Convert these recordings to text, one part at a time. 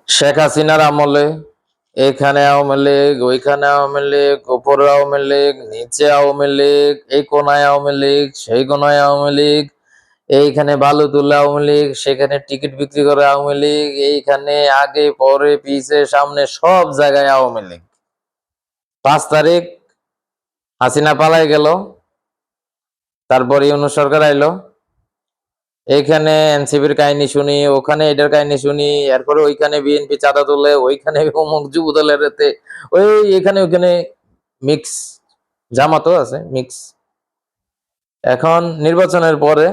শেখ হাসিনার আমলে এখানে আওয়ামী লীগ, ওইখানে আওয়ামী লীগ, উপরে আওয়ামী লীগ, নিচে আওয়ামী লীগ, এই কোনায় আওয়ামী লীগ, সেই কোনায় আওয়ামী লীগ, এইখানে বালু তুলে আওয়ামী লীগ, সেখানে টিকিট বিক্রি করে আওয়ামী লীগ, এইখানে আগে পরে পিছে সামনে সব জায়গায় আওয়ামী লীগ। 5 তারিখ হাসিনা পালাই গেল, তারপর ইউনূস সরকার আইলো। এইখানে এনসিপির কাহিনী শুনি, ওখানে এটার কাহিনী শুনি, এরপরে ওইখানে বিএনপি চাঁদা তোলে, ওইখানে অমুক যুব দলের ওই এখানে ওইখানে মিক্স, জামাতও আছে মিক্স। এখন নির্বাচনের পরে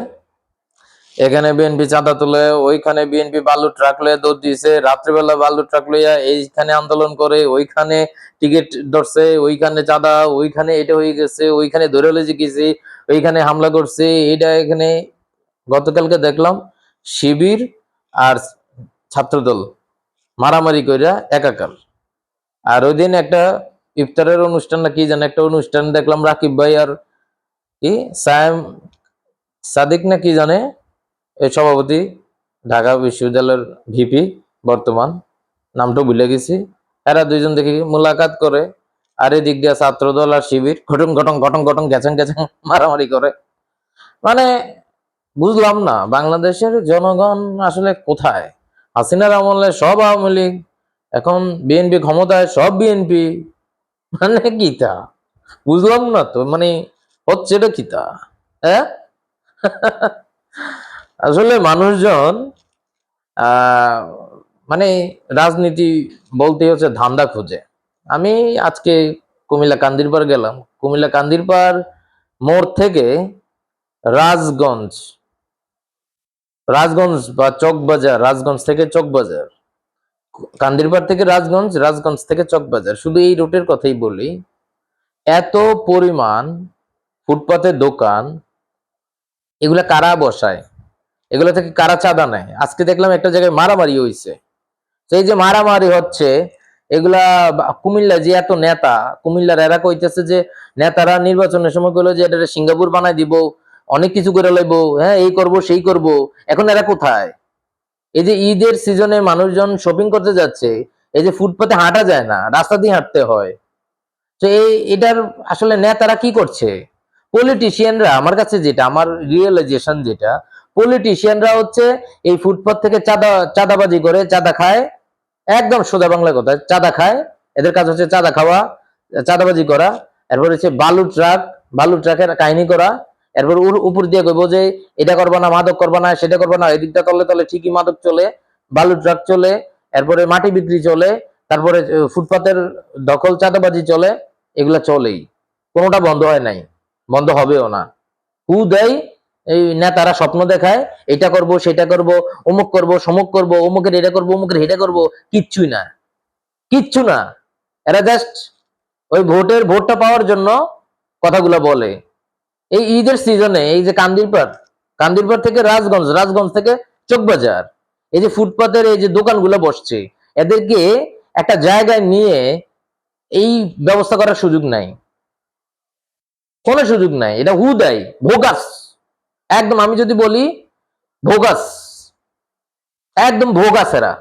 এখানে বিএনপি চাঁদা তুলে, ওইখানে বিএনপি বালু ট্রাক লইয়া দৌড় দিয়েছে, রাত্রিবেলা বালু ট্রাক লইয়া এইখানে আন্দোলন করে, ওইখানে টিকিট ধরছে, ওইখানে চাঁদা, ওইখানে এটা হয়ে গেছে, ওইখানে ধরে লয়ে গেছে, ওইখানে হামলা করছে। এটা এখানে গতকালকে দেখলাম শিবির আর ছাত্রদল মারামারি কইরা একাকার। আর ওই দিন একটা ইফতারের অনুষ্ঠান না কি জানি একটা অনুষ্ঠান দেখলাম, রাকিব ভাই আর কি সায়েম সাদিক না কি জানে এই সভাপতি, ঢাকা বিশ্ববিদ্যালয়ের ভিপি বর্তমান, নামটা ভুলে গেছি। এরা দুইজন দেখি মোলাকাত করে, আর এদিক দিয়ে ছাত্রদল আর শিবির ঘটং ঘটং ঘটং ঘটং গেছেন গেছেন মারামারি করে। মানে বুঝলাম না বাংলাদেশের জনগণ আসলে কোথায়। হাসিনার আমলে সব আওয়ামী লীগ, এখন বিএনপি ক্ষমতায় সব বিএনপি, মানে কিতা বুঝলাম না তো, মানে হচ্ছে এটা কিতা। হ্যাঁ আসলে মানুষজন আহ মানে রাজনীতি বলতে হচ্ছে ধান্দা খুঁজে। আমি আজকে কুমিল্লা কান্দিরপাড় গেলাম, কুমিল্লা কান্দিরপাড় মোড় থেকে রাজগঞ্জ, রাজগঞ্জ বা চকবাজার, রাজগঞ্জ থেকে চকবাজার, কান্দিরপাড় থেকে রাজগঞ্জ, রাজগঞ্জ থেকে চকবাজার, শুধু এই রুটের কথাই বলি, এত পরিমাণ ফুটপাতের দোকান, এগুলা কারা বসায়, এগুলো থেকে কারা চাঁদা নেয়? আজকে দেখলাম একটা জায়গায় মারামারি হয়েছে। সেই যে মারামারি হচ্ছে, এগুলা কুমিল্লা যে এত নেতা, কুমিল্লার এরা কইতেছে যে নেতারা নির্বাচনের সময় কইলো যে এটা সিঙ্গাপুর বানাই দিব, অনেক কিছু করে লইবো, হ্যাঁ এই করব সেই করব। এখন এরা কোথায়? এই যে ঈদের সিজনে মানুষজন শপিং করতে যাচ্ছে, এই যে ফুটপাতে হাঁটা যায় না, রাস্তা দিয়ে হাঁটতে হয়, তো এটার আসলে নেতারা কি করছে? পলিটিশিয়ানরা, আমার কাছে যেটা, আমার রিয়েলাইজেশন যেটা, পলিটিশিয়ানরা হচ্ছে এই ফুটপাত থেকে চাঁদাবাজি করে, চাঁদা খায়, একদম সোজা বাংলা কথা, চাঁদা খায়। এদের কাজ হচ্ছে চাঁদা খাওয়া, চাঁদাবাজি করা। এরপর হচ্ছে বালু ট্রাকের কাহিনী করা। এরপর উপর দিয়ে কইবো যে এটা করবা না, মাদক করবা না, সেটা করবা না, এদিকটা তলে তলে ঠিকই মাদক চলে, বালু ট্রাক চলে, এরপরে মাটি বিক্রি চলে, তারপরে ফুটপাতের দখল চাঁদাবাজি চলে, এগুলা চলেই, কোনোটা বন্ধ হয় নাই, বন্ধ হবেও না। হু দেয় এই নেতারা, স্বপ্ন দেখায় এটা করব সেটা করব, অমুক করব সমুক করব, অমুকের এটা করব অমুকের এটা করব, কিচ্ছুই না, কিচ্ছু না। এরা জাস্ট ওই ভোটটা পাওয়ার জন্য কথাগুলো বলে। এই ঈদের সিজনে এই যে কান্দিরপাড় থেকে রাজগঞ্জ, রাজগঞ্জ থেকে চকবাজার, এই যে ফুটপাতের এই যে দোকানগুলো বসছে, এদেরকে একটা জায়গায় নিয়ে এই ব্যবস্থা করার সুযোগ নাই, কোনো সুযোগ নাই। এটা হুদাই ভোগাস, একদম আমি যদি বলি ভোগাস, একদম ভোগাস এরা।